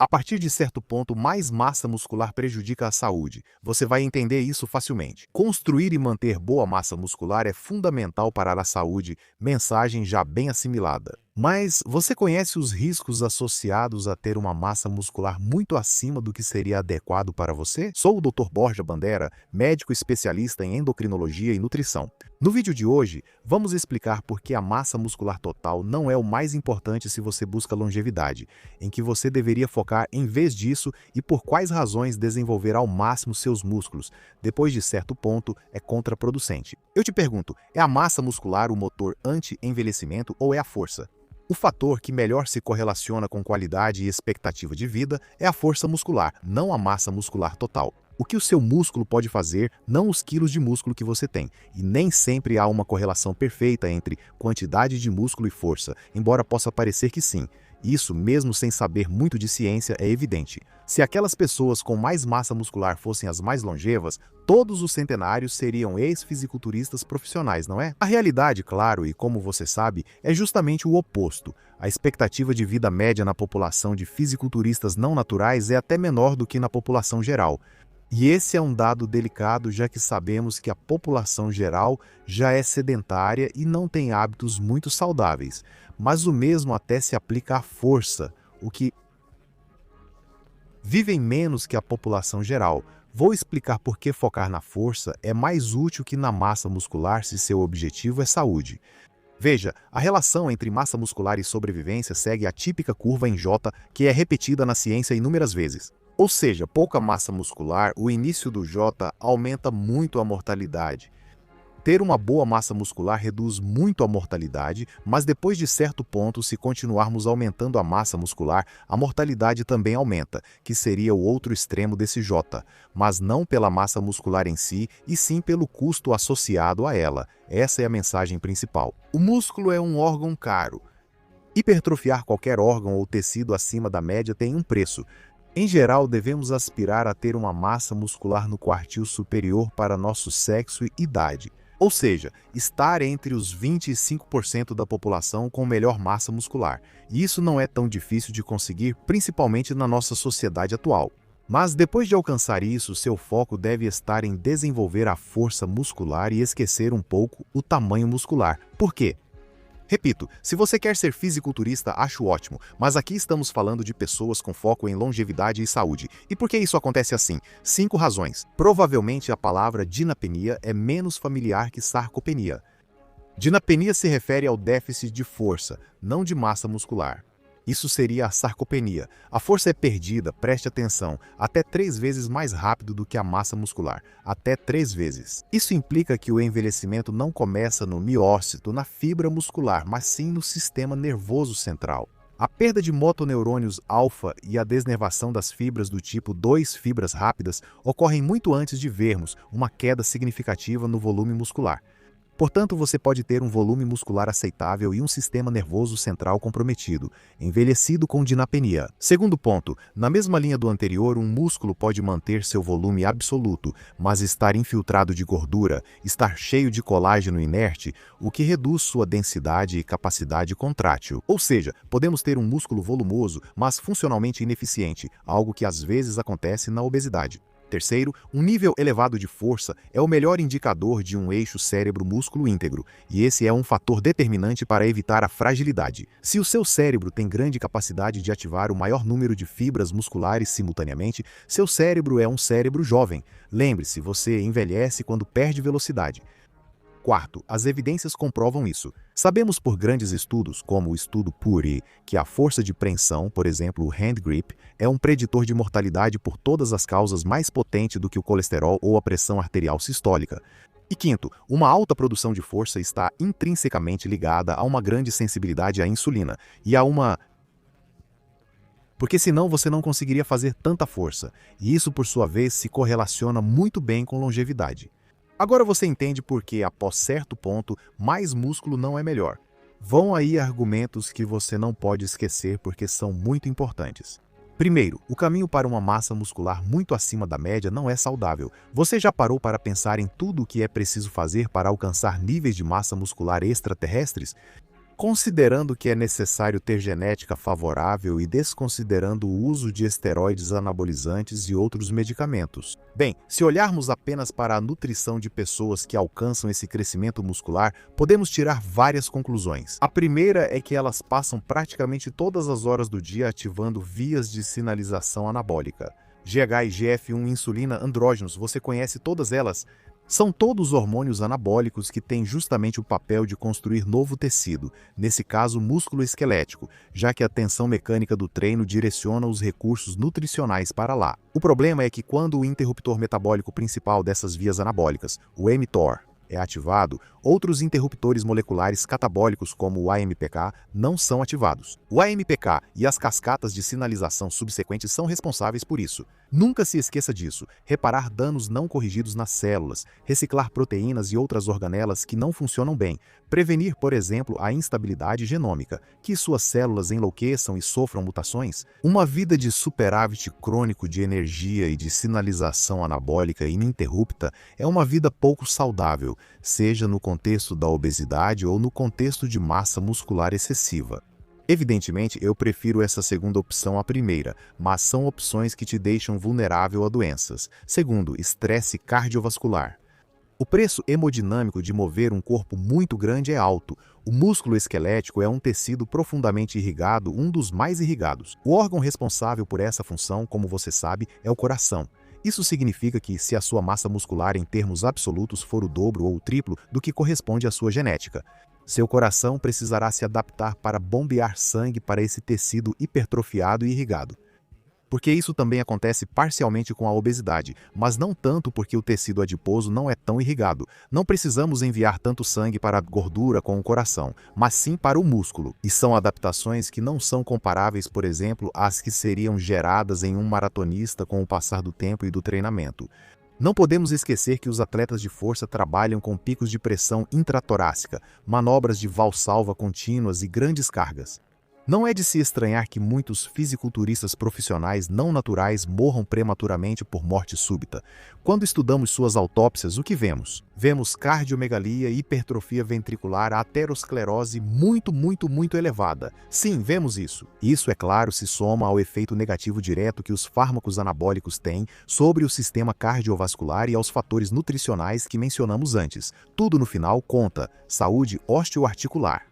A partir de certo ponto, mais massa muscular prejudica a saúde. Você vai entender isso facilmente. Construir e manter boa massa muscular é fundamental para a saúde, mensagem já bem assimilada. Mas você conhece os riscos associados a ter uma massa muscular muito acima do que seria adequado para você? Sou o Dr. Borja Bandera, médico especialista em endocrinologia e nutrição. No vídeo de hoje, vamos explicar por que a massa muscular total não é o mais importante se você busca longevidade, em que você deveria focar em vez disso e por quais razões desenvolver ao máximo seus músculos, depois de certo ponto, é contraproducente. Eu te pergunto, é a massa muscular o motor anti-envelhecimento ou é a força? O fator que melhor se correlaciona com qualidade e expectativa de vida é a força muscular, não a massa muscular total. O que o seu músculo pode fazer, não os quilos de músculo que você tem. E nem sempre há uma correlação perfeita entre quantidade de músculo e força, embora possa parecer que sim. Isso, mesmo sem saber muito de ciência, é evidente. Se aquelas pessoas com mais massa muscular fossem as mais longevas, todos os centenários seriam ex-fisiculturistas profissionais, não é? A realidade, claro, e como você sabe, é justamente o oposto. A expectativa de vida média na população de fisiculturistas não naturais é até menor do que na população geral. E esse é um dado delicado, já que sabemos que a população geral já é sedentária e não tem hábitos muito saudáveis. Mas o mesmo até se aplica à força, o que vivem menos que a população geral. Vou explicar por que focar na força é mais útil que na massa muscular se seu objetivo é saúde. Veja, a relação entre massa muscular e sobrevivência segue a típica curva em J, que é repetida na ciência inúmeras vezes. Ou seja, pouca massa muscular, o início do J aumenta muito a mortalidade. Ter uma boa massa muscular reduz muito a mortalidade, mas depois de certo ponto, se continuarmos aumentando a massa muscular, a mortalidade também aumenta, que seria o outro extremo desse J, mas não pela massa muscular em si, e sim pelo custo associado a ela. Essa é a mensagem principal. O músculo é um órgão caro. Hipertrofiar qualquer órgão ou tecido acima da média tem um preço. Em geral, devemos aspirar a ter uma massa muscular no quartil superior para nosso sexo e idade. Ou seja, estar entre os 25% da população com melhor massa muscular. E isso não é tão difícil de conseguir, principalmente na nossa sociedade atual. Mas depois de alcançar isso, seu foco deve estar em desenvolver a força muscular e esquecer um pouco o tamanho muscular. Por quê? Repito, se você quer ser fisiculturista, acho ótimo, mas aqui estamos falando de pessoas com foco em longevidade e saúde. E por que isso acontece assim? 5 razões. Provavelmente a palavra dinapenia é menos familiar que sarcopenia. Dinapenia se refere ao déficit de força, não de massa muscular. Isso seria a sarcopenia. A força é perdida, preste atenção, até 3 vezes mais rápido do que a massa muscular. Até 3 vezes. Isso implica que o envelhecimento não começa no miócito, na fibra muscular, mas sim no sistema nervoso central. A perda de motoneurônios alfa e a desnervação das fibras do tipo 2 fibras rápidas ocorrem muito antes de vermos uma queda significativa no volume muscular. Portanto, você pode ter um volume muscular aceitável e um sistema nervoso central comprometido, envelhecido com dinapenia. Segundo ponto, na mesma linha do anterior, um músculo pode manter seu volume absoluto, mas estar infiltrado de gordura, estar cheio de colágeno inerte, o que reduz sua densidade e capacidade contrátil. Ou seja, podemos ter um músculo volumoso, mas funcionalmente ineficiente, algo que às vezes acontece na obesidade. Terceiro, um nível elevado de força é o melhor indicador de um eixo cérebro-músculo íntegro, e esse é um fator determinante para evitar a fragilidade. Se o seu cérebro tem grande capacidade de ativar o maior número de fibras musculares simultaneamente, seu cérebro é um cérebro jovem. Lembre-se, você envelhece quando perde velocidade. Quarto, as evidências comprovam isso. Sabemos por grandes estudos, como o estudo PURI, que a força de preensão, por exemplo, o hand grip, é um preditor de mortalidade por todas as causas mais potente do que o colesterol ou a pressão arterial sistólica. E quinto, uma alta produção de força está intrinsecamente ligada a uma grande sensibilidade à insulina e a uma... Porque senão você não conseguiria fazer tanta força, e isso por sua vez se correlaciona muito bem com longevidade. Agora você entende por que, após certo ponto, mais músculo não é melhor. Vão aí argumentos que você não pode esquecer porque são muito importantes. Primeiro, o caminho para uma massa muscular muito acima da média não é saudável. Você já parou para pensar em tudo o que é preciso fazer para alcançar níveis de massa muscular extraterrestres? Considerando que é necessário ter genética favorável e desconsiderando o uso de esteroides anabolizantes e outros medicamentos. Bem, se olharmos apenas para a nutrição de pessoas que alcançam esse crescimento muscular, podemos tirar várias conclusões. A primeira é que elas passam praticamente todas as horas do dia ativando vias de sinalização anabólica. GH e GF1, insulina, andrógenos, você conhece todas elas? São todos hormônios anabólicos que têm justamente o papel de construir novo tecido, nesse caso músculo esquelético, já que a tensão mecânica do treino direciona os recursos nutricionais para lá. O problema é que quando o interruptor metabólico principal dessas vias anabólicas, o mTOR, é ativado, outros interruptores moleculares catabólicos como o AMPK não são ativados. O AMPK e as cascatas de sinalização subsequentes são responsáveis por isso. Nunca se esqueça disso. Reparar danos não corrigidos nas células, reciclar proteínas e outras organelas que não funcionam bem, prevenir, por exemplo, a instabilidade genômica, que suas células enlouqueçam e sofram mutações. Uma vida de superávit crônico de energia e de sinalização anabólica ininterrupta é uma vida pouco saudável, seja no contexto da obesidade ou no contexto de massa muscular excessiva. Evidentemente, eu prefiro essa segunda opção à primeira, mas são opções que te deixam vulnerável a doenças. Segundo, estresse cardiovascular. O preço hemodinâmico de mover um corpo muito grande é alto. O músculo esquelético é um tecido profundamente irrigado, um dos mais irrigados. O órgão responsável por essa função, como você sabe, é o coração. Isso significa que, se a sua massa muscular em termos absolutos for o dobro ou o triplo do que corresponde à sua genética, seu coração precisará se adaptar para bombear sangue para esse tecido hipertrofiado e irrigado. Porque isso também acontece parcialmente com a obesidade, mas não tanto porque o tecido adiposo não é tão irrigado. Não precisamos enviar tanto sangue para a gordura com o coração, mas sim para o músculo. E são adaptações que não são comparáveis, por exemplo, às que seriam geradas em um maratonista com o passar do tempo e do treinamento. Não podemos esquecer que os atletas de força trabalham com picos de pressão intratorácica, manobras de valsalva contínuas e grandes cargas. Não é de se estranhar que muitos fisiculturistas profissionais não naturais morram prematuramente por morte súbita. Quando estudamos suas autópsias, o que vemos? Vemos cardiomegalia, hipertrofia ventricular, aterosclerose muito elevada. Sim, vemos isso. Isso, é claro, se soma ao efeito negativo direto que os fármacos anabólicos têm sobre o sistema cardiovascular e aos fatores nutricionais que mencionamos antes. Tudo no final conta: saúde osteoarticular.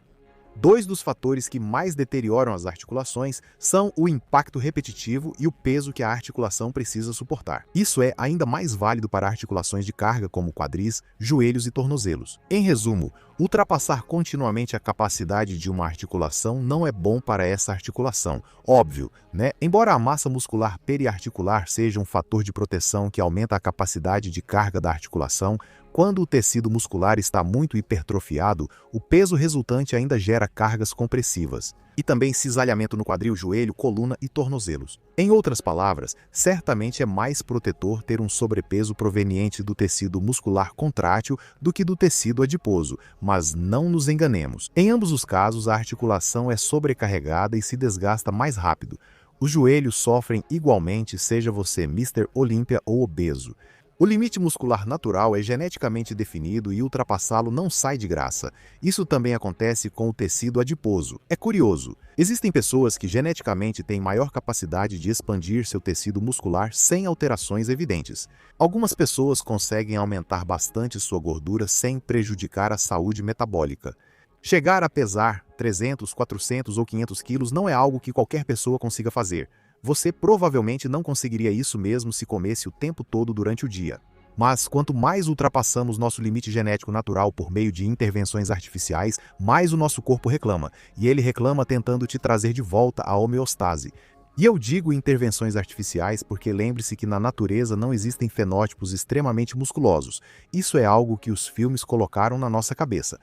Dois dos fatores que mais deterioram as articulações são o impacto repetitivo e o peso que a articulação precisa suportar. Isso é ainda mais válido para articulações de carga como quadris, joelhos e tornozelos. Em resumo, ultrapassar continuamente a capacidade de uma articulação não é bom para essa articulação. Óbvio, né? Embora a massa muscular periarticular seja um fator de proteção que aumenta a capacidade de carga da articulação, quando o tecido muscular está muito hipertrofiado, o peso resultante ainda gera cargas compressivas. E também cisalhamento no quadril, joelho, coluna e tornozelos. Em outras palavras, certamente é mais protetor ter um sobrepeso proveniente do tecido muscular contrátil do que do tecido adiposo, mas não nos enganemos. Em ambos os casos, a articulação é sobrecarregada e se desgasta mais rápido. Os joelhos sofrem igualmente, seja você Mr. Olímpia ou obeso. O limite muscular natural é geneticamente definido e ultrapassá-lo não sai de graça. Isso também acontece com o tecido adiposo. É curioso. Existem pessoas que geneticamente têm maior capacidade de expandir seu tecido muscular sem alterações evidentes. Algumas pessoas conseguem aumentar bastante sua gordura sem prejudicar a saúde metabólica. Chegar a pesar 300, 400 ou 500 quilos não é algo que qualquer pessoa consiga fazer. Você provavelmente não conseguiria isso mesmo se comesse o tempo todo durante o dia. Mas quanto mais ultrapassamos nosso limite genético natural por meio de intervenções artificiais, mais o nosso corpo reclama. E ele reclama tentando te trazer de volta à homeostase. E eu digo intervenções artificiais porque lembre-se que na natureza não existem fenótipos extremamente musculosos. Isso é algo que os filmes colocaram na nossa cabeça.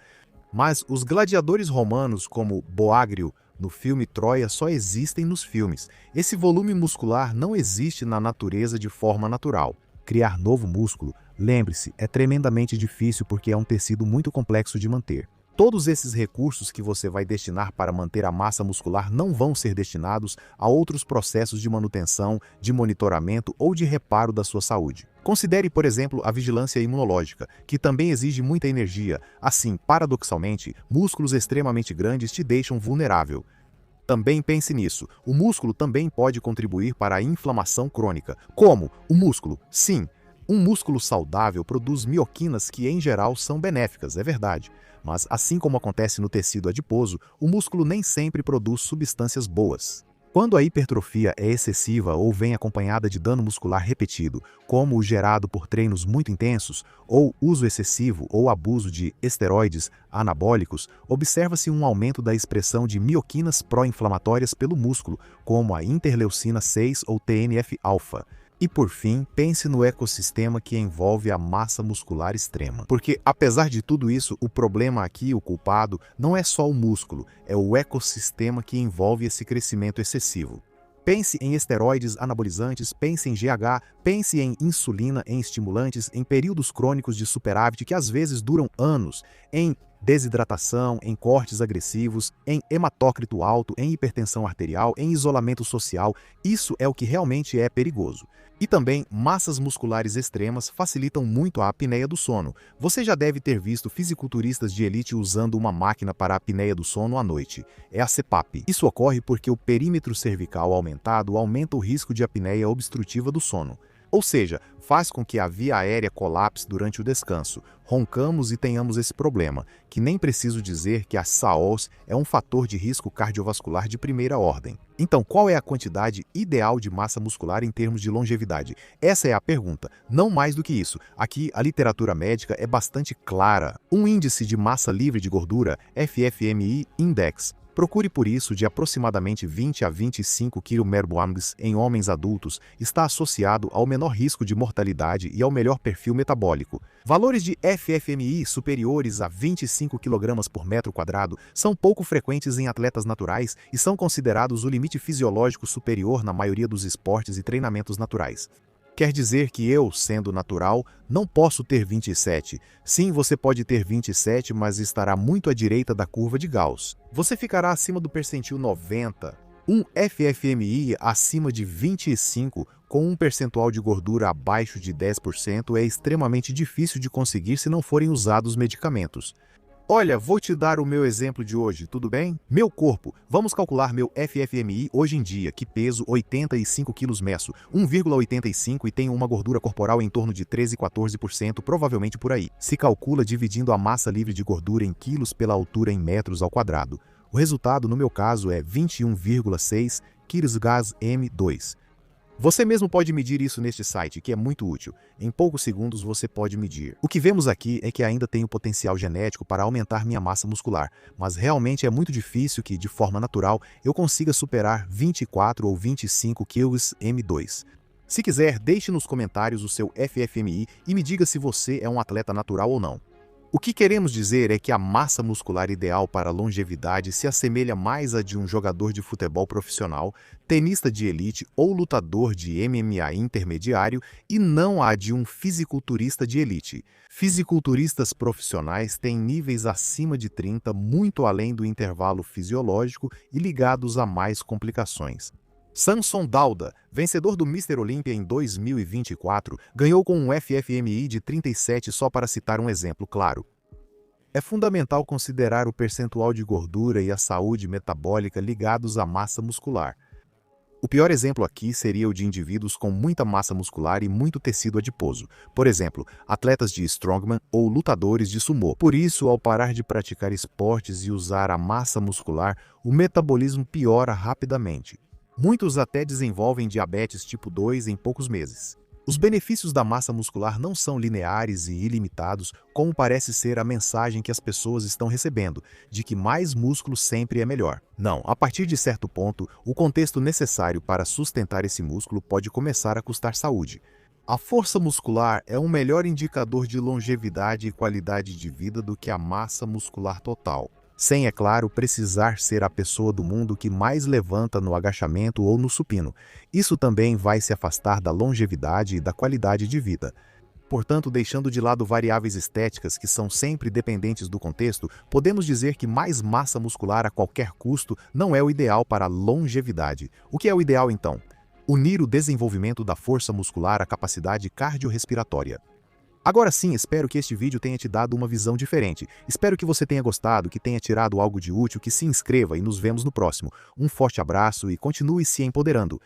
Mas os gladiadores romanos, como Boágrio, no filme Troia, só existem nos filmes. Esse volume muscular não existe na natureza de forma natural. Criar novo músculo, lembre-se, é tremendamente difícil porque é um tecido muito complexo de manter. Todos esses recursos que você vai destinar para manter a massa muscular não vão ser destinados a outros processos de manutenção, de monitoramento ou de reparo da sua saúde. Considere, por exemplo, a vigilância imunológica, que também exige muita energia. Assim, paradoxalmente, músculos extremamente grandes te deixam vulnerável. Também pense nisso. O músculo também pode contribuir para a inflamação crônica. Como? O músculo? Sim. Um músculo saudável produz mioquinas que, em geral, são benéficas, é verdade. Mas, assim como acontece no tecido adiposo, o músculo nem sempre produz substâncias boas. Quando a hipertrofia é excessiva ou vem acompanhada de dano muscular repetido, como o gerado por treinos muito intensos, ou uso excessivo ou abuso de esteroides anabólicos, observa-se um aumento da expressão de mioquinas pró-inflamatórias pelo músculo, como a interleucina 6 ou TNF-alfa. E por fim, pense no ecossistema que envolve a massa muscular extrema. Porque, apesar de tudo isso, o problema aqui, o culpado, não é só o músculo, é o ecossistema que envolve esse crescimento excessivo. Pense em esteroides anabolizantes, pense em GH, pense em insulina, em estimulantes, em períodos crônicos de superávit que às vezes duram anos, em desidratação, em cortes agressivos, em hematócrito alto, em hipertensão arterial, em isolamento social. Isso é o que realmente é perigoso. E também, massas musculares extremas facilitam muito a apneia do sono. Você já deve ter visto fisiculturistas de elite usando uma máquina para a apneia do sono à noite. É a CPAP. Isso ocorre porque o perímetro cervical aumentado aumenta o risco de apneia obstrutiva do sono. Ou seja, faz com que a via aérea colapse durante o descanso. Roncamos e tenhamos esse problema, que nem preciso dizer que a SAOS é um fator de risco cardiovascular de primeira ordem. Então, qual é a quantidade ideal de massa muscular em termos de longevidade? Essa é a pergunta, não mais do que isso. Aqui, a literatura médica é bastante clara. Um índice de massa livre de gordura, FFMI Index, procure por isso de aproximadamente 20 a 25 kmol em homens adultos, está associado ao menor risco de mortalidade e ao melhor perfil metabólico. Valores de FFMI superiores a 25 kg por metro quadrado são pouco frequentes em atletas naturais e são considerados o limite fisiológico superior na maioria dos esportes e treinamentos naturais. Quer dizer que eu, sendo natural, não posso ter 27. Sim, você pode ter 27, mas estará muito à direita da curva de Gauss. Você ficará acima do percentil 90. Um FFMI acima de 25, com um percentual de gordura abaixo de 10%, é extremamente difícil de conseguir se não forem usados medicamentos. Olha, vou te dar o meu exemplo de hoje, tudo bem? Meu corpo, vamos calcular meu FFMI hoje em dia, que peso 85 kg meço, 1,85 e tenho uma gordura corporal em torno de 13 a 14%, provavelmente por aí. Se calcula dividindo a massa livre de gordura em quilos pela altura em metros ao quadrado. O resultado, no meu caso, é 21,6 kg/m2. Você mesmo pode medir isso neste site, que é muito útil. Em poucos segundos você pode medir. O que vemos aqui é que ainda tenho potencial genético para aumentar minha massa muscular, mas realmente é muito difícil que, de forma natural, eu consiga superar 24 ou 25 kg/m2. Se quiser, deixe nos comentários o seu FFMI e me diga se você é um atleta natural ou não. O que queremos dizer é que a massa muscular ideal para a longevidade se assemelha mais à de um jogador de futebol profissional, tenista de elite ou lutador de MMA intermediário e não à de um fisiculturista de elite. Fisiculturistas profissionais têm níveis acima de 30, muito além do intervalo fisiológico e ligados a mais complicações. Samson Dauda, vencedor do Mr. Olympia em 2024, ganhou com um FFMI de 37 só para citar um exemplo claro. É fundamental considerar o percentual de gordura e a saúde metabólica ligados à massa muscular. O pior exemplo aqui seria o de indivíduos com muita massa muscular e muito tecido adiposo, por exemplo, atletas de strongman ou lutadores de sumô. Por isso, ao parar de praticar esportes e usar a massa muscular, o metabolismo piora rapidamente. Muitos até desenvolvem diabetes tipo 2 em poucos meses. Os benefícios da massa muscular não são lineares e ilimitados, como parece ser a mensagem que as pessoas estão recebendo, de que mais músculo sempre é melhor. Não, a partir de certo ponto, o contexto necessário para sustentar esse músculo pode começar a custar saúde. A força muscular é um melhor indicador de longevidade e qualidade de vida do que a massa muscular total. Sem, é claro, precisar ser a pessoa do mundo que mais levanta no agachamento ou no supino. Isso também vai se afastar da longevidade e da qualidade de vida. Portanto, deixando de lado variáveis estéticas que são sempre dependentes do contexto, podemos dizer que mais massa muscular a qualquer custo não é o ideal para a longevidade. O que é o ideal então? Unir o desenvolvimento da força muscular à capacidade cardiorrespiratória. Agora sim, espero que este vídeo tenha te dado uma visão diferente. Espero que você tenha gostado, que tenha tirado algo de útil, que se inscreva e nos vemos no próximo. Um forte abraço e continue se empoderando.